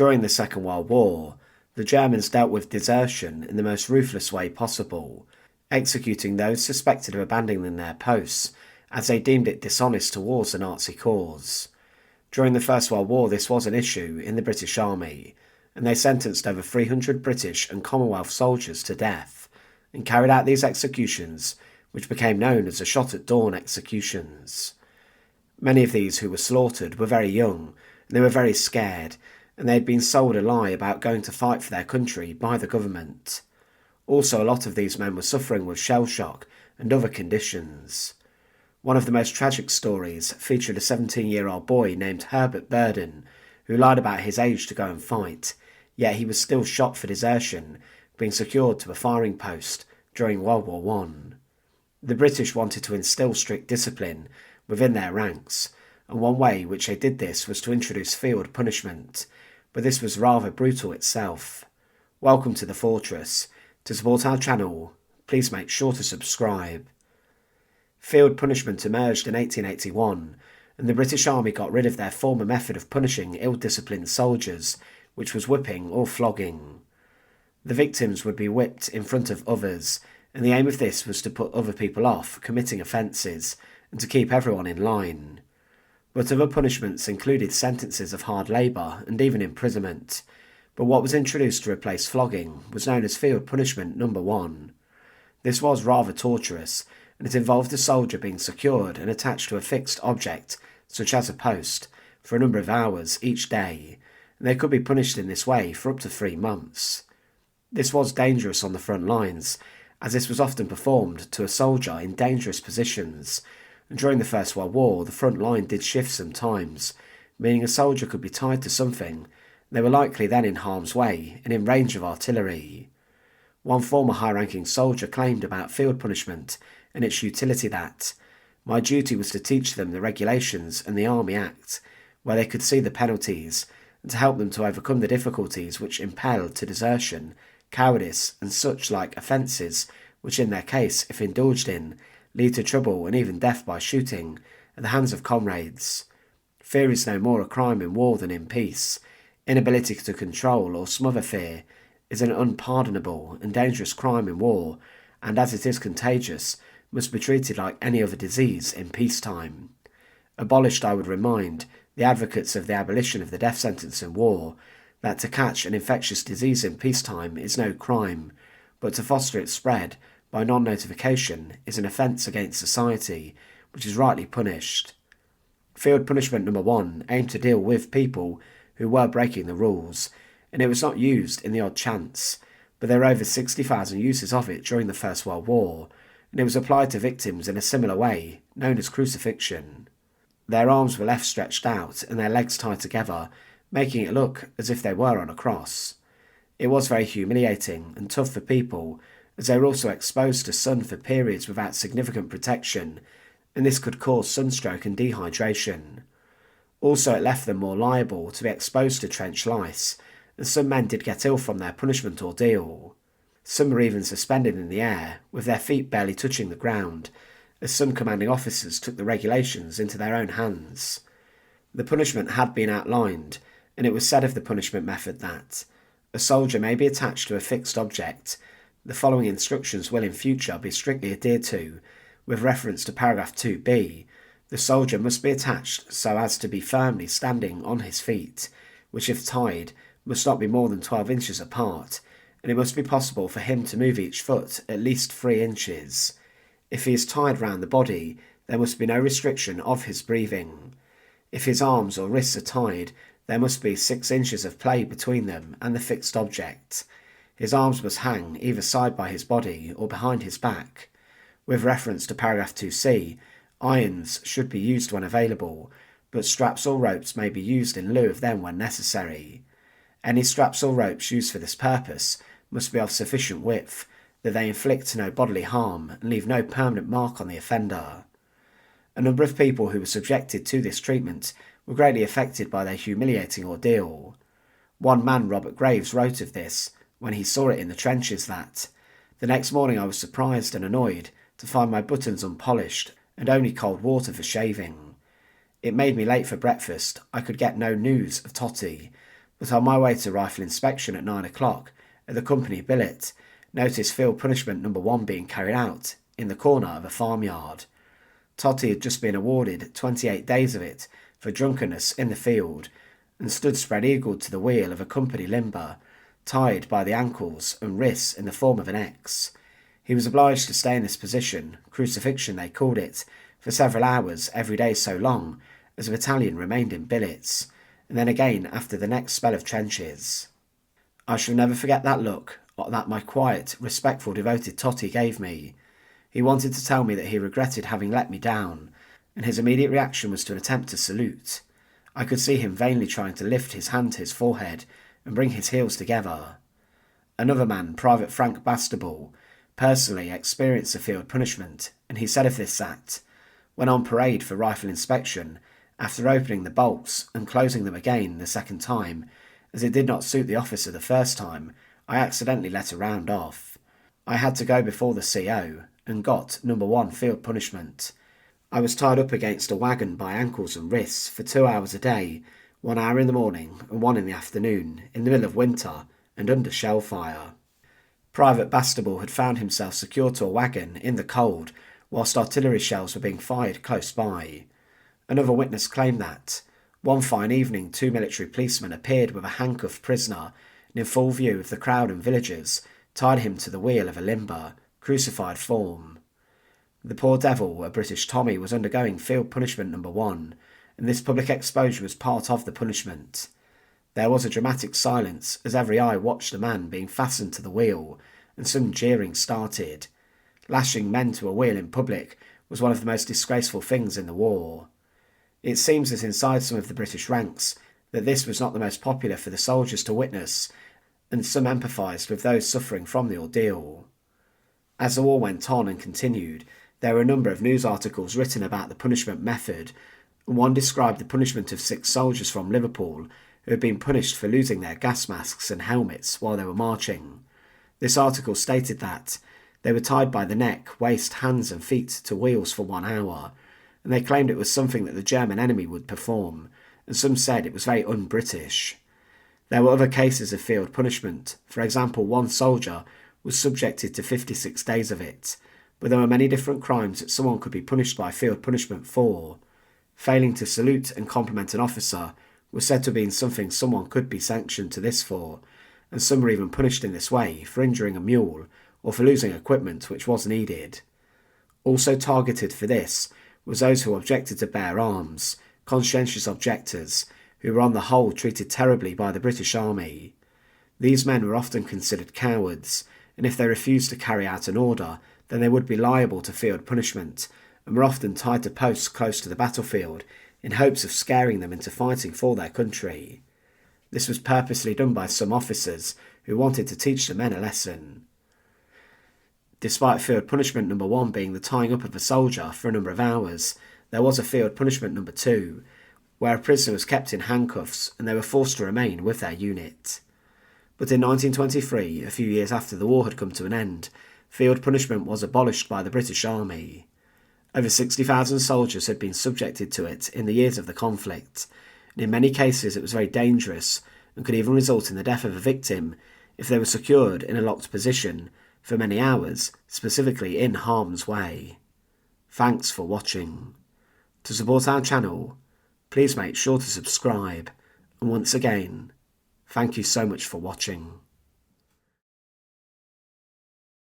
During the Second World War, the Germans dealt with desertion in the most ruthless way possible, executing those suspected of abandoning their posts as they deemed it dishonest towards the Nazi cause. During the First World War this was an issue in the British Army, and they sentenced over 300 British and Commonwealth soldiers to death, and carried out these executions, which became known as the Shot at Dawn executions. Many of these who were slaughtered were very young, and they were very scared, and they had been sold a lie about going to fight for their country by the government. Also, a lot of these men were suffering with shell shock and other conditions. One of the most tragic stories featured a 17-year-old boy named Herbert Burden, who lied about his age to go and fight, yet he was still shot for desertion, being secured to a firing post during World War I. The British wanted to instill strict discipline within their ranks, and one way which they did this was to introduce field punishment, but this was rather brutal itself. Welcome to the Fortress. To support our channel, please make sure to subscribe. Field punishment emerged in 1881, and the British Army got rid of their former method of punishing ill-disciplined soldiers, which was whipping or flogging. The victims would be whipped in front of others, and the aim of this was to put other people off committing offences and to keep everyone in line. But other punishments included sentences of hard labour and even imprisonment, but what was introduced to replace flogging was known as Field Punishment No. 1. This was rather torturous, and it involved a soldier being secured and attached to a fixed object, such as a post, for a number of hours each day, and they could be punished in this way for up to 3 months. This was dangerous on the front lines, as this was often performed to a soldier in dangerous positions, and during the First World War the front line did shift sometimes, meaning a soldier could be tied to something, and they were likely then in harm's way and in range of artillery. One former high-ranking soldier claimed about field punishment and its utility that, "My duty was to teach them the regulations and the Army Act, where they could see the penalties, and to help them to overcome the difficulties which impelled to desertion, cowardice, and such like offences, which in their case, if indulged in, lead to trouble and even death by shooting, at the hands of comrades. Fear is no more a crime in war than in peace. Inability to control or smother fear is an unpardonable and dangerous crime in war, and as it is contagious, must be treated like any other disease in peacetime. Abolished, I would remind the advocates of the abolition of the death sentence in war that to catch an infectious disease in peacetime is no crime, but to foster its spread by non-notification is an offence against society, which is rightly punished." Field Punishment No. 1 aimed to deal with people who were breaking the rules, and it was not used in the odd chance, but there were over 60,000 uses of it during the First World War, and it was applied to victims in a similar way, known as crucifixion. Their arms were left stretched out and their legs tied together, making it look as if they were on a cross. It was very humiliating and tough for people, as they were also exposed to sun for periods without significant protection, and this could cause sunstroke and dehydration. Also, it left them more liable to be exposed to trench lice, and some men did get ill from their punishment ordeal. Some were even suspended in the air, with their feet barely touching the ground, as some commanding officers took the regulations into their own hands. The punishment had been outlined, and it was said of the punishment method that a soldier may be attached to a fixed object. The following instructions will in future be strictly adhered to. With reference to paragraph 2b, the soldier must be attached so as to be firmly standing on his feet, which if tied must not be more than 12 inches apart, and it must be possible for him to move each foot at least 3 inches. If he is tied round the body, there must be no restriction of his breathing. If his arms or wrists are tied, there must be 6 inches of play between them and the fixed object. His arms must hang either side by his body or behind his back. With reference to paragraph 2c, irons should be used when available, but straps or ropes may be used in lieu of them when necessary. Any straps or ropes used for this purpose must be of sufficient width, that they inflict no bodily harm and leave no permanent mark on the offender. A number of people who were subjected to this treatment were greatly affected by their humiliating ordeal. One man, Robert Graves, wrote of this, when he saw it in the trenches, that "The next morning I was surprised and annoyed to find my buttons unpolished and only cold water for shaving. It made me late for breakfast. I could get no news of Totty, But on my way to rifle inspection at 9 o'clock at the company billet, noticed field punishment number 1 being carried out in the corner of a farmyard. Totty had just been awarded 28 days of it for drunkenness in the field and stood spread-eagled to the wheel of a company limber, tied by the ankles and wrists in the form of an X. He was obliged to stay in this position, crucifixion they called it, for several hours every day so long as the battalion remained in billets, and then again after the next spell of trenches. I shall never forget that look that my quiet, respectful, devoted Totty gave me. He wanted to tell me that he regretted having let me down, and his immediate reaction was to attempt to salute. I could see him vainly trying to lift his hand to his forehead and bring his heels together. Another man, Private Frank Bastable, personally experienced a field punishment, and he said of this act, when on parade for rifle inspection, after opening the bolts and closing them again the second time, as it did not suit the officer the first time, I accidentally let a round off. I had to go before the CO and got number 1 field punishment. I was tied up against a wagon by ankles and wrists for 2 hours a day, 1 hour in the morning and 1 in the afternoon, in the middle of winter and under shell fire. Private Bastable had found himself secured to a wagon in the cold whilst artillery shells were being fired close by. Another witness claimed that, one fine evening, 2 military policemen appeared with a handcuffed prisoner and in full view of the crowd and villagers tied him to the wheel of a limber, crucified form. The poor devil, a British Tommy, was undergoing field punishment number 1, and this public exposure was part of the punishment. There was a dramatic silence as every eye watched the man being fastened to the wheel, and some jeering started. Lashing men to a wheel in public was one of the most disgraceful things in the war. It seems that inside some of the British ranks that this was not the most popular for the soldiers to witness, and some empathised with those suffering from the ordeal. As the war went on and continued, there were a number of news articles written about the punishment method, and one described the punishment of 6 soldiers from Liverpool who had been punished for losing their gas masks and helmets while they were marching. This article stated that they were tied by the neck, waist, hands and feet to wheels for 1 hour, and they claimed it was something that the German enemy would perform, and some said it was very un-British. There were other cases of field punishment. For example, one soldier was subjected to 56 days of it, but there were many different crimes that someone could be punished by field punishment for. Failing to salute and compliment an officer was said to have been something someone could be sanctioned to this for, and some were even punished in this way for injuring a mule or for losing equipment which was needed. Also targeted for this was those who objected to bear arms, conscientious objectors, who were on the whole treated terribly by the British Army. These men were often considered cowards, and if they refused to carry out an order, then they would be liable to field punishment, and were often tied to posts close to the battlefield in hopes of scaring them into fighting for their country. This was purposely done by some officers who wanted to teach the men a lesson. Despite field punishment number 1 being the tying up of a soldier for a number of hours, there was a field punishment number 2, where a prisoner was kept in handcuffs and they were forced to remain with their unit. But in 1923, a few years after the war had come to an end, field punishment was abolished by the British Army. Over 60,000 soldiers had been subjected to it in the years of the conflict, and in many cases it was very dangerous and could even result in the death of a victim if they were secured in a locked position for many hours, specifically in harm's way. Thanks for watching. To support our channel, please make sure to subscribe, and once again, thank you so much for watching.